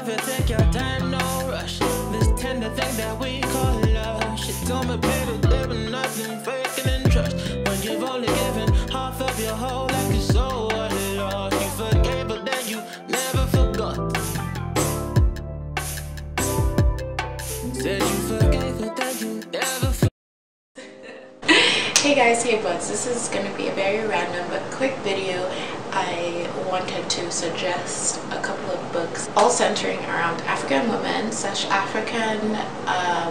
you take your time, no rush. This tender thing that we call love. She told me, baby, there was nothing faking in trust. When you've only given half of your whole life, you're so lost. You forgave, but then you never forgot. Said you forgave, but then you never forgot. Hey guys, hey buds, this is gonna be a very random but quick video. I wanted to suggest a couple of books all centering around African women / African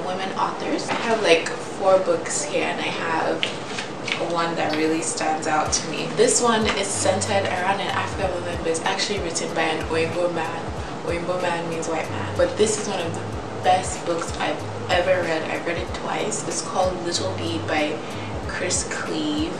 women authors. I have like 4 books here and I have one that really stands out to me. This one is centered around an African woman, but it's actually written by an Oimbo man. Oimbo man means white man. But this is one of the best books I've ever read. I've read it twice. It's called Little Bee by Cleaves.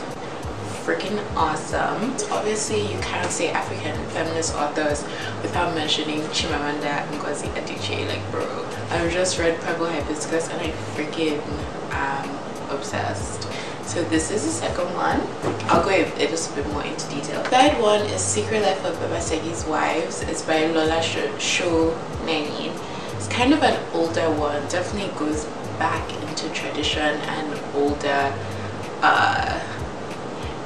Freaking awesome. Obviously you can't say African feminist authors without mentioning Chimamanda and Adichie. Like, bro, I've just read Purple Hibiscus and I freaking am obsessed. So this is the second one. I'll go a little bit more into detail. The third one is Secret Life of Baba Segis Wives. It's by Lola Shoneyin. It's kind of an older one. Definitely goes back into tradition and older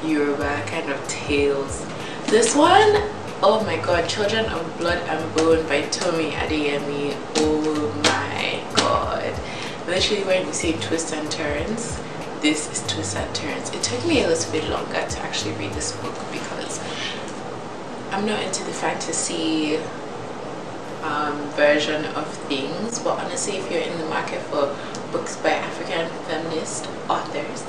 Yoruba kind of tales. This one, oh my god, Children of Blood and Bone by Tomi, Adeyemi. Oh my god. Literally when you say twists and turns, this is twists and turns. It took me a little bit longer to actually read this book because I'm not into the fantasy version of things, but honestly if you're in the market for books by African feminist authors,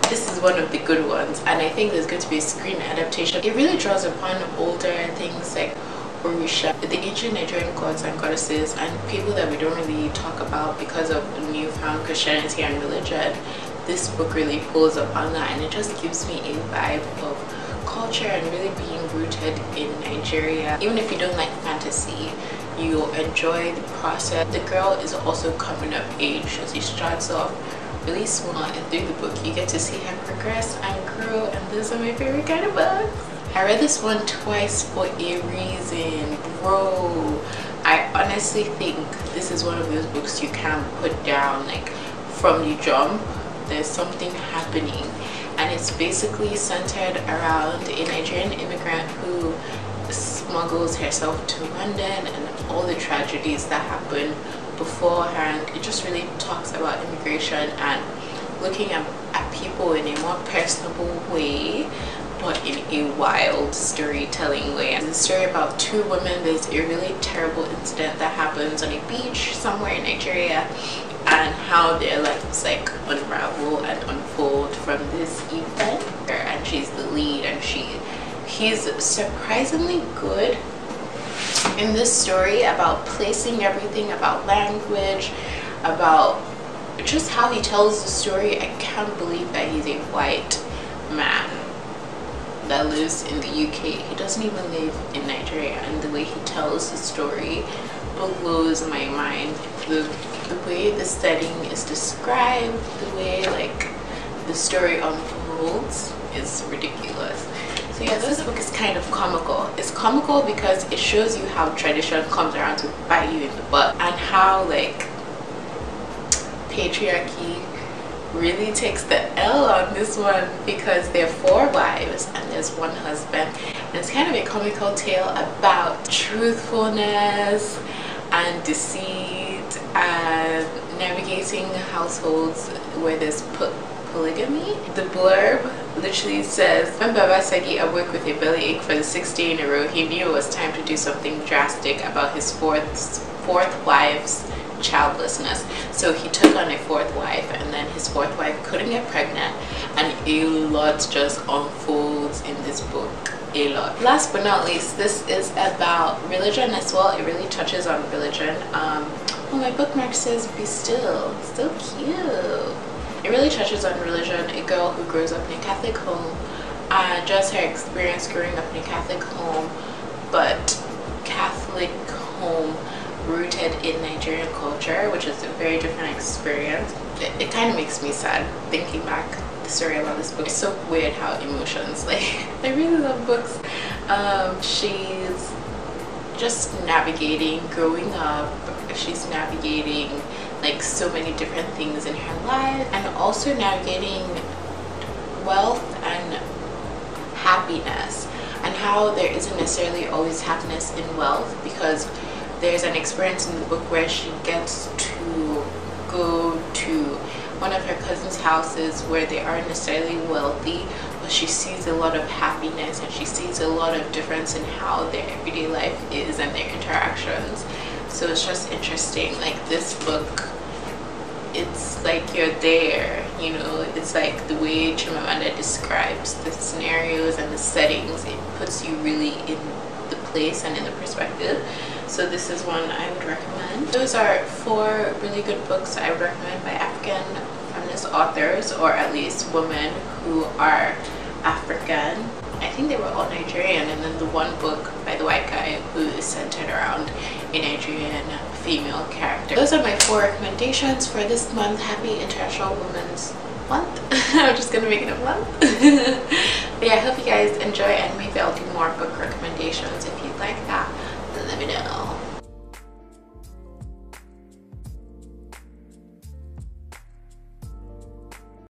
this is one of the good ones, and I think there's going to be a screen adaptation. It really draws upon older things like Orisha, the ancient Nigerian gods and goddesses, and people that we don't really talk about because of newfound Christianity and religion. This book really pulls upon that, and it just gives me a vibe of culture and really being rooted in Nigeria. Even if you don't like fantasy, you'll enjoy the process. The girl is also coming of age, so she starts off really small, and through the book you get to see her progress and grow, and those are my favorite kind of books. I read this one twice for a reason, bro. I honestly think this is one of those books you can't put down. Like, from the jump there's something happening, and it's basically centered around a Nigerian immigrant who smuggles herself to London and all the tragedies that happen beforehand. It just really talks about immigration and looking at people in a more personable way, but in a wild storytelling way. And it's a story about 2 women. There's a really terrible incident that happens on a beach somewhere in Nigeria, and how their lives like unravel and unfold from this event. And she's the lead, and he's surprisingly good in this story about placing everything, about language, about just how he tells the story. I can't believe that he's a white man that lives in the UK. He doesn't even live in Nigeria, and the way he tells the story blows my mind. The way the setting is described, the way like the story unfolds is ridiculous. So yeah, this book is kind of comical. It's comical because it shows you how tradition comes around to bite you in the butt, and how like patriarchy really takes the L on this one, because there are 4 wives and there's 1 husband, and it's kind of a comical tale about truthfulness and deceit and navigating households where there's polygamy. The blurb literally says, when Baba Segi awoke with a bellyache for the 6th day in a row, he knew it was time to do something drastic about his fourth wife's childlessness. So he took on a 4th wife, and then his 4th wife couldn't get pregnant, and a lot just unfolds in this book. A lot. Last but not least, this is about religion as well. It really touches on religion. Oh, my bookmark says be still. So cute. It really touches on religion. A girl who grows up in a Catholic home, just her experience growing up in a Catholic home, but Catholic home rooted in Nigerian culture, which is a very different experience. It kind of makes me sad thinking back the story about this book. It's so weird how emotions, like, I really love books. just navigating growing up. She's navigating like so many different things in her life, and also navigating wealth and happiness, and how there isn't necessarily always happiness in wealth, because there's an experience in the book where she gets to go to one of her cousin's houses where they aren't necessarily wealthy, but she sees a lot of happiness and she sees a lot of difference in how their everyday life is and their interactions. So it's just interesting. Like, this book, it's like you're there, you know. It's like the way Chimamanda describes the scenarios and the settings, it puts you really in the place and in the perspective. So this is one I would recommend. Those are 4 really good books I would recommend by African feminist authors, or at least women who are African. I think they were all Nigerian, and then the one book by the white guy who is centered around a Nigerian female character. Those are my 4 recommendations for this month. Happy International Women's Month. I'm just gonna make it a month.